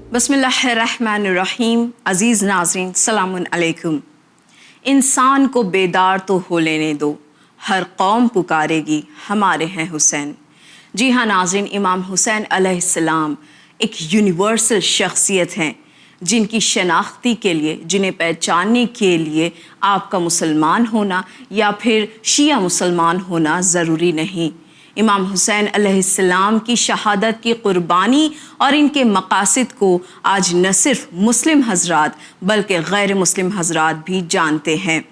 बिस्मिल्लाहिर्रहमानिर्रहीम। अज़ीज़ नाज़रीन, सलामुन अलैकुम। इंसान को बेदार तो हो लेने दो, हर कौम पुकारेगी हमारे हैं हुसैन। जी हाँ नाज़रीन, इमाम हुसैन अलैहिस्सलाम एक यूनिवर्सल शख्सियत हैं जिनकी शनाख्ती के लिए, जिन्हें पहचानने के लिए आपका मुसलमान होना या फिर शिया मुसलमान होना ज़रूरी नहीं। इमाम हुसैन अलैहिस्सलाम की शहादत की कुर्बानी और इनके मकासद को आज न सिर्फ मुस्लिम हजरात बल्कि गैर मुस्लिम हजरात भी जानते हैं।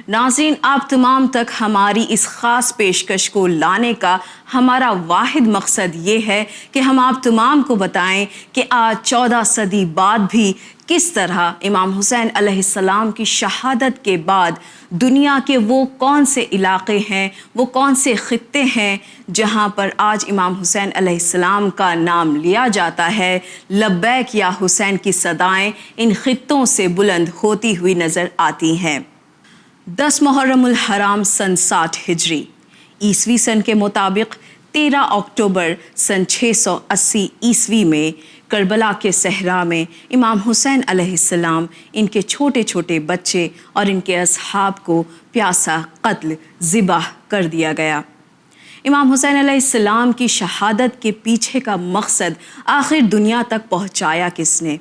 नाज़रीन, आप तमाम तक हमारी इस ख़ास पेशकश को लाने का हमारा वाहिद मकसद ये है कि हम आप तमाम को बताएं कि आज 14 सदी बाद भी किस तरह इमाम हुसैन अलैहिस्सलाम की शहादत के बाद दुनिया के वो कौन से इलाक़े हैं, वो कौन से ख़ित्ते हैं जहाँ पर आज इमाम हुसैन अलैहिस्सलाम का नाम लिया जाता है। लब्बैक या हुसैन की सदाएँ इन ख़ित्तों से बुलंद होती हुई नज़र आती हैं। 10 मुहर्रमुल हराम सन 60 हिजरी ईसवी सन के मुताबिक 13 अक्टूबर सन 680 ईस्वी में करबला के सहरा में इमाम हुसैन अलैहिस्सलाम, इनके छोटे छोटे बच्चे और इनके असहाब को प्यासा कत्ल ज़िबाह कर दिया गया। इमाम हुसैन अलैहिस्सलाम की शहादत के पीछे का मकसद आखिर दुनिया तक पहुँचाया किसने?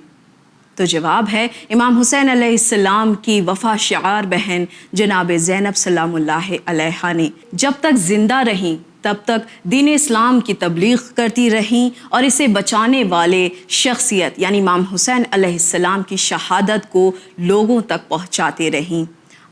तो जवाब है इमाम हुसैन अलैहिस्सलाम की वफ़ा शिआर बहन जनाब ज़ैनब सलामुल्लाह अलैहा ने। जब तक ज़िंदा रहीं तब तक दीन इस्लाम की तबलीग करती रहीं और इसे बचाने वाले शख्सियत यानी इमाम हुसैन अलैहिस्सलाम की शहादत को लोगों तक पहुँचाते रहीं।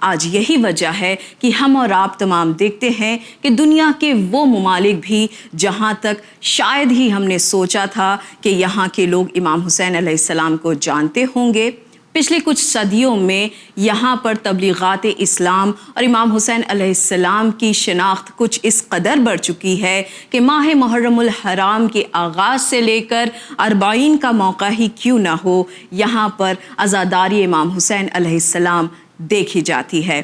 आज यही वजह है कि हम और आप तमाम देखते हैं कि दुनिया के वो ममालिक भी जहाँ तक शायद ही हमने सोचा था कि यहाँ के लोग इमाम हुसैन अलैहिस्सलाम को जानते होंगे, पिछले कुछ सदियों में यहाँ पर तबलीगात इस्लाम और इमाम हुसैन अलैहिस्सलाम की शनाख्त कुछ इस कदर बढ़ चुकी है कि माह मुहर्रमुल हराम के आगाज़ से लेकर अरबाईन का मौका ही क्यों ना हो, यहाँ पर अज़ादारी इमाम हुसैन अलैहिस्सलाम देखी जाती है।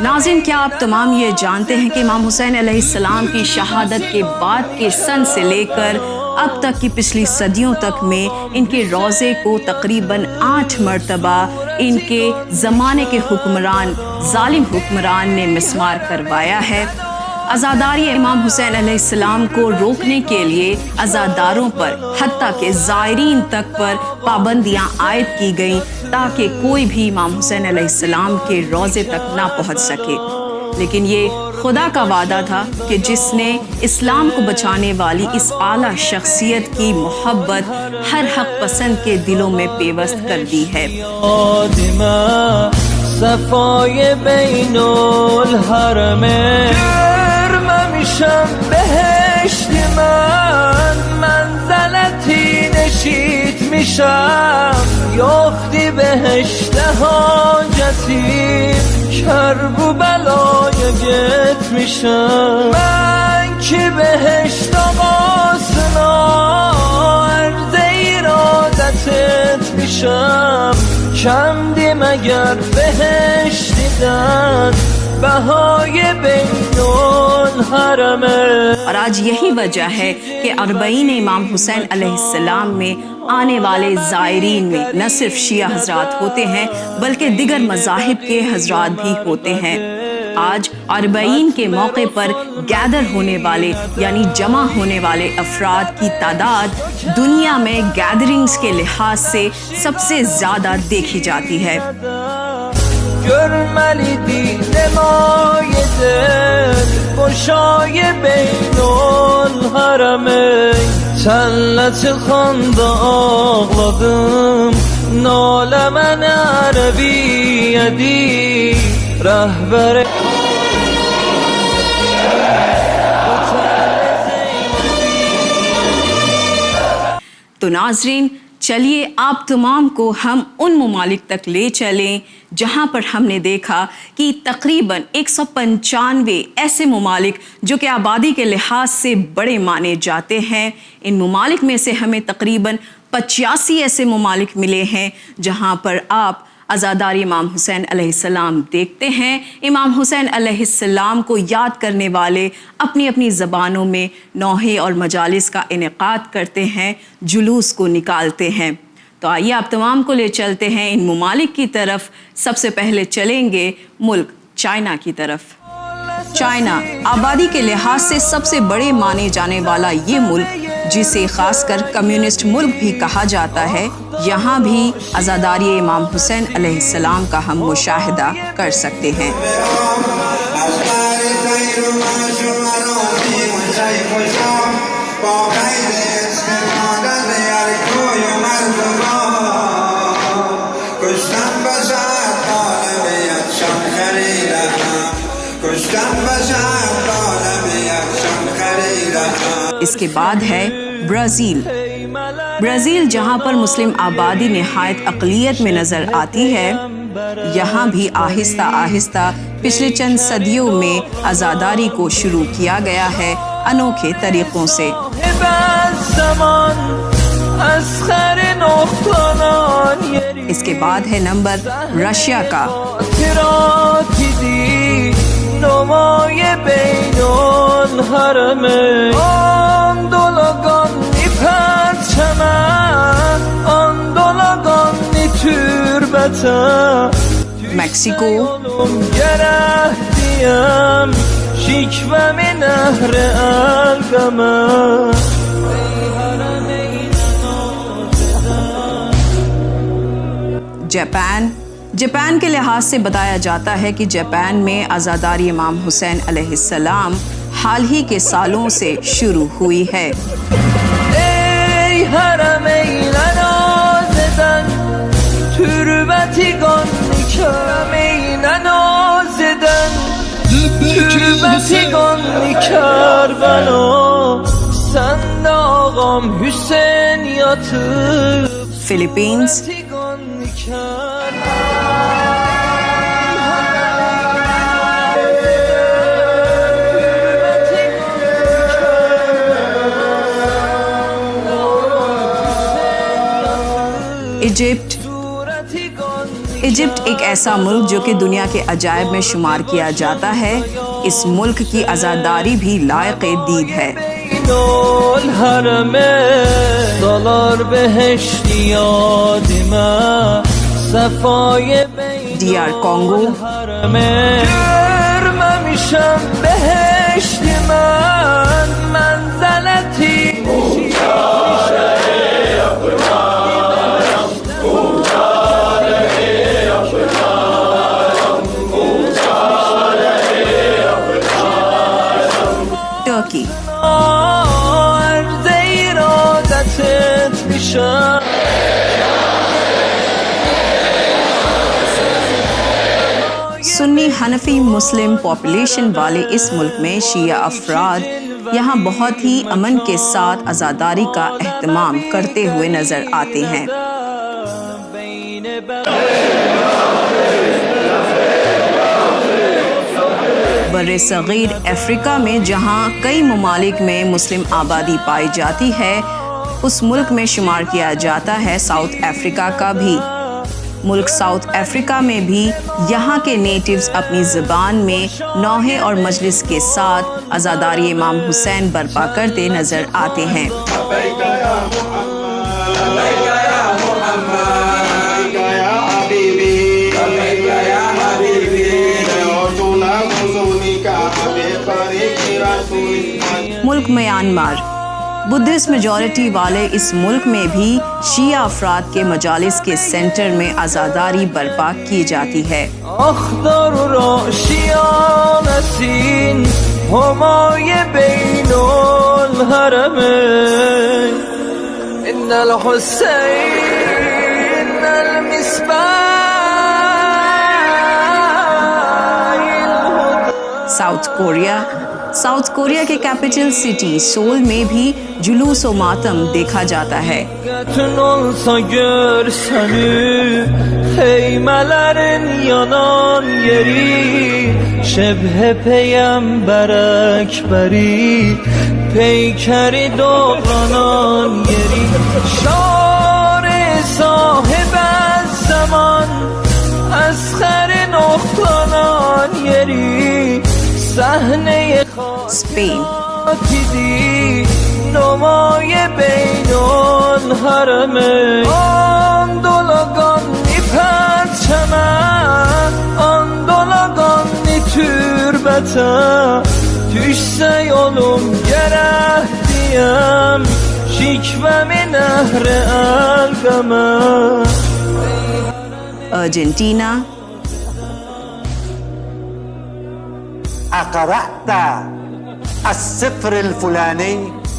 नाज़रीन, क्या आप तमाम ये जानते हैं कि इमाम हुसैन अलैहिस्सलाम की शहादत के बाद के सन से लेकर अब तक की पिछली सदियों तक में इनके रोज़े को तकरीबन 8 मरतबा इनके ज़माने के हुक्मरान, जालिम हुक्मरान ने मिस्मार करवाया है। अज़ादारी इमाम हुसैन अलैहिस्सलाम को रोकने के लिए अज़ादारों पर हत्ता के ज़ायरीन तक पर पाबंदियाँ आयद की गईं ताकि कोई भी इमाम हुसैन अलैहिस्सलाम के रोज़े तक ना पहुँच सके। लेकिन ये खुदा का वादा था कि जिसने इस्लाम को बचाने वाली इस आला शख्सियत की मोहब्बत हर हक पसंद के दिलों में पेवस्त कर दी है। بهشت من منزلتی نشیت میشم یافتی بهشت حاجتی کرب و بلای گت میشم من که بهشت آقاسنا عرض ایرادتت میشم کم دی مگر بهشت دیدن बहाए बेनुल हरम। और आज यही वजह है कि अरबईन इमाम हुसैन अलैहिस्सलाम में आने वाले ज़ायरीन में न सिर्फ शिया हजरात होते हैं बल्कि दिगर मज़ाहिब के हजरात भी होते हैं। आज अरबईन के मौके पर गैदर होने वाले यानी जमा होने वाले अफराद की तादाद दुनिया में गैदरिंग्स के लिहाज से सबसे ज़्यादा देखी जाती है। görmeli dinlemay dil boşay beynul harameyn senle çıkanda ağladım nalemen Arabiye'di rehber तो नाज़रीन, चलिए आप तमाम को हम उन ममालिक तक ले चलें जहाँ पर हमने देखा कि तकरीबन 195 ऐसे ममालिक जो कि आबादी के लिहाज से बड़े माने जाते हैं। इन ममालिक में से हमें तकरीबन 85 ऐसे ममालिक मिले हैं जहाँ पर आप अज़ादारी इमाम हुसैन अलैहिस्सलाम देखते हैं। इमाम हुसैन अलैहिस्सलाम को याद करने वाले अपनी अपनी ज़बानों में नौहे और मजालिस का इनेकाद करते हैं, जुलूस को निकालते हैं। तो आइए आप तमाम को ले चलते हैं इन ममालिक की तरफ। सबसे पहले चलेंगे मुल्क चाइना की तरफ। चाइना आबादी के लिहाज से सबसे बड़े माने जाने वाला ये मुल्क, जिसे खासकर कम्युनिस्ट मुल्क भी कहा जाता है, यहाँ भी अज़ादारी इमाम हुसैन अलैहिस्सलाम का हम मुशाहिदा कर सकते हैं। इसके बाद है ब्राज़ील। ब्राज़ील जहाँ पर मुस्लिम आबादी नहायत अक़लियत में नज़र आती है, यहाँ भी आहिस्ता आहिस्ता पिछले चंद सदियों में आज़ादारी को शुरू किया गया है अनोखे तरीक़ों से। इसके बाद है नंबर रशिया का। मेक्सिको, जापान के लिहाज से बताया जाता है कि जापान में आज़ादारी इमाम हुसैन अलैहिस्सलाम हाल ही के सालों से शुरू हुई है। फिलीपींस, इजिप्ट एक ऐसा मुल्क जो कि दुनिया के अजायब में शुमार किया जाता है। इस मुल्क की आज़ादारी भी लायक़ दीद है। DR कॉन्गो, टर्की, सुन्नी हनफी मुस्लिम पॉपुलेशन वाले इस मुल्क में शिया अफराद यहाँ बहुत ही अमन के साथ आज़ादारी का एहतमाम करते हुए नजर आते हैं। बर्रे सगीर अफ्रीका में जहाँ कई ममालिक में मुस्लिम आबादी पाई जाती है, उस मुल्क में शुमार किया जाता है साउथ अफ्रीका का भी। मुल्क साउथ अफ्रीका में भी यहाँ के नेटिव्स अपनी ज़बान में नौहे और मजलिस के साथ आज़ादारी इमाम हुसैन बर्पा करते नज़र आते हैं। मुल्क म्यांमार, बुद्धिस्ट मेजॉरिटी वाले इस मुल्क में भी शिया अफराद के मजालिस के सेंटर में आज़ादारी बर्पा की जाती है। साउथ कोरिया के कैपिटल सिटी सोल में भी जुलूस व मातम देखा जाता है। स्पेन, دیدی نمای بین الحرمین آن دولagani perçeme an dolagani türbete düşse yolum gerek diyem şikvemi nehre elgeme Argentina, ¿Aqara'ta السفر الفلاني?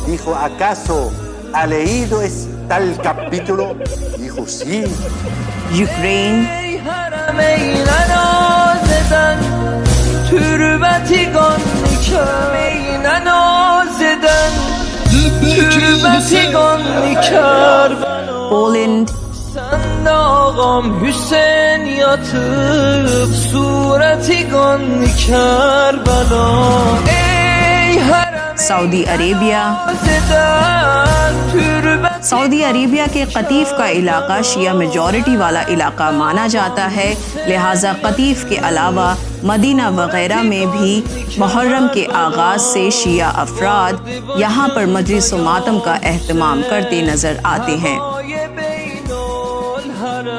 Dijo, ¿acaso ha leído tal capítulo? Dijo, sí. Ukraine, ey harameyle naz eden türbeti ganni körmeyle naz eden türbeti ganni Kerbela Poland, Sen de ağam Hüseyin yatıp sureti ganni Kerbela Ey harem Saudi Arabia. Saudi Arabia के कतीफ का इलाका शिया majority वाला इलाका माना जाता है, लिहाजा कतीफ के अलावा मदीना वगैरह में भी मुहर्रम के आगाज़ से शिया अफराद यहाँ पर मजलिस व मातम का एहतमाम करते नज़र आते हैं।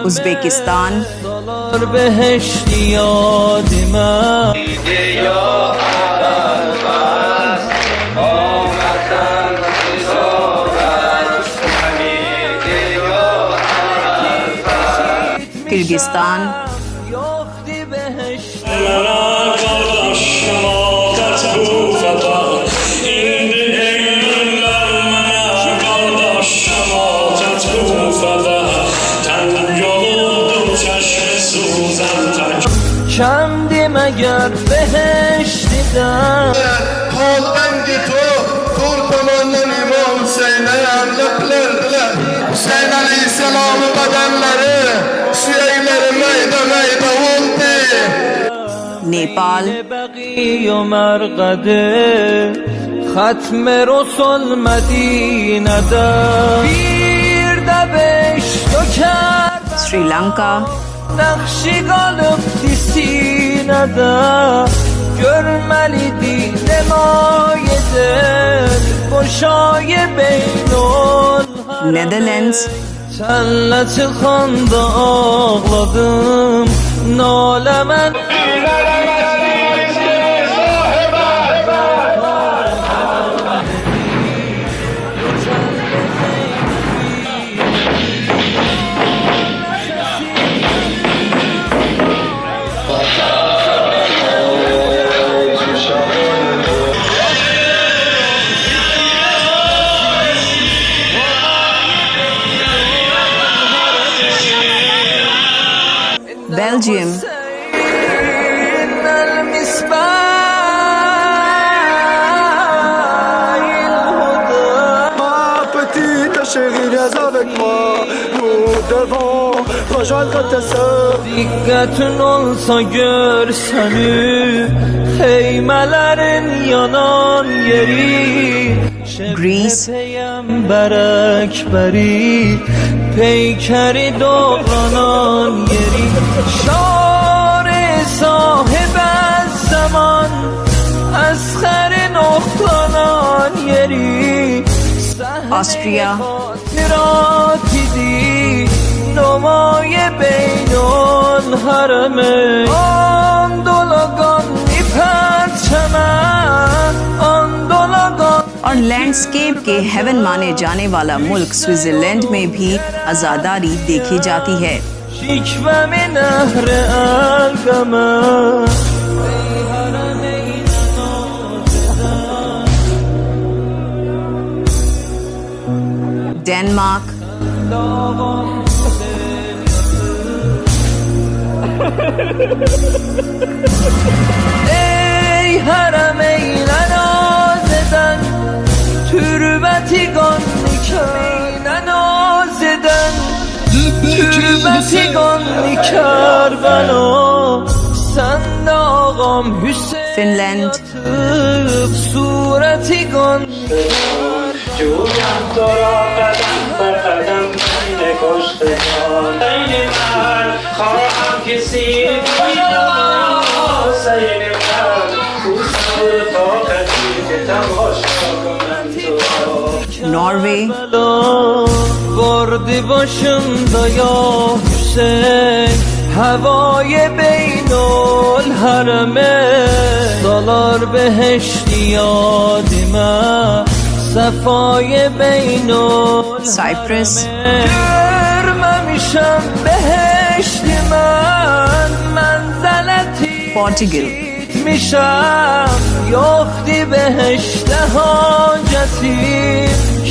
Uzbekistan, Kyrgyzstan, Kendim eğer beheştiden Haldangi to kurtamandan İmam Hüseyin'e yerliklerdiler. Hüseyin Aleyhisselam'ın bedenleri Şiileri meyde meyde oldu. Nepal, بقی و مرقده ختم رسول مدینه ده bir de beş döker Sri Lanka, Nakşi kalıp sinede görmeliydi nemayeden boşayı beynol Netherlands, Senle çıkanda ağladım nalemen Belgium, Ma petite chérie, viens avec moi. Nous devons rejoindre ta sœur. Dikkatin olsa görseni Heymelerin yanan yeri Greece, Peygamber ekberi Peykeri doğranan yeri Şar-ı sahib zaman Esherin oklanan yeri Austria, خاطرات دی نمای بین الحرمین آن دولagani perçeme آن دولagani और landscape के haven माने जाने वाला मुल्क Switzerland में भी आज़ादारी देखी जाती है। şikvemi nehre elgeme ey harameyn Denmark, Ey harameyle naz eden türbeti ganni Kerbela naz eden türbeti ganni Kerbela Sen de ağam Hüseyin Finland, yatıp sureti ganni جویم تو را قدم بر قدم بین کشتگان بین من خواهم که سیر حسین من او سر طاقتی که تماشا नॉर्वे। بردی başımda ya Hüseyin Havای بین الحرمه سالار بهشتی یادیمه صفای بین साइप्रस, görmemişim behişti من منزلتی Portugal, gitmişim yoktu behişte haceti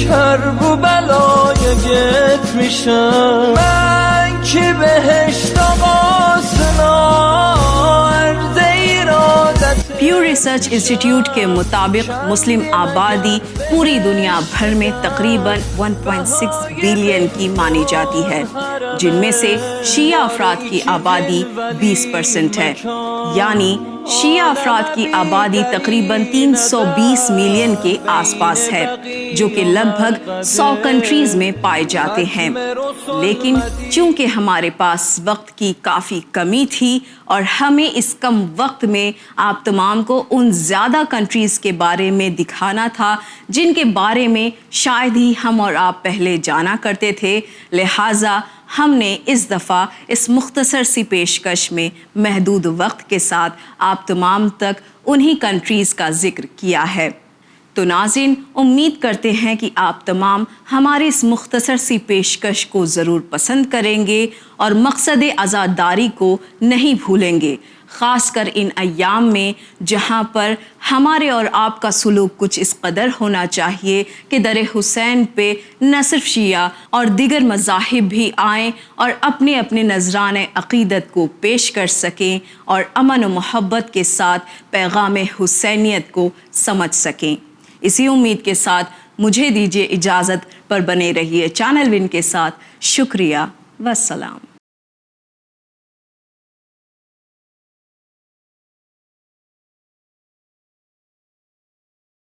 kör bu belaya gitmişim ben ki behişt ağasına erze iradet प्यू research institute के मुताबिक मुस्लिम आबादी पूरी दुनिया भर में तकरीबन 1.6 बिलियन की मानी जाती है, जिनमें से शिया अफराद की आबादी 20% है। यानी शिया अफराद की आबादी तकरीबन 320 मिलियन के आसपास है, जो कि लगभग 100 कंट्रीज में पाए जाते हैं। लेकिन चूंकि हमारे पास वक्त की काफ़ी कमी थी और हमें इस कम वक्त में आप तमाम को उन ज़्यादा कंट्रीज़ के बारे में दिखाना था जिनके बारे में शायद ही हम और आप पहले जाना करते थे, लिहाजा हमने इस दफ़ा इस मुख्तसर सी पेशकश में महदूद वक्त के साथ आप तमाम तक उन्हीं कंट्रीज़ का जिक्र किया है। तो नाज़रीन, उम्मीद करते हैं कि आप तमाम हमारे इस मुख्तसर सी पेशकश को ज़रूर पसंद करेंगे और मकसद आज़ादारी को नहीं भूलेंगे, ख़ासकर इन अय्याम में जहाँ पर हमारे और आपका सलूक कुछ इस कदर होना चाहिए कि दर हुसैन पे न सिर्फ शिया और दीगर मज़ाहिब भी आएँ और अपने अपने नजराने अक़ीदत को पेश कर सकें और अमन व मोहब्बत के साथ पैगाम हुसैनियत को समझ सकें। इसी उम्मीद के साथ मुझे दीजिए इजाज़त, पर बने रहिए चैनल विन के साथ। शुक्रिया, वस्सलाम।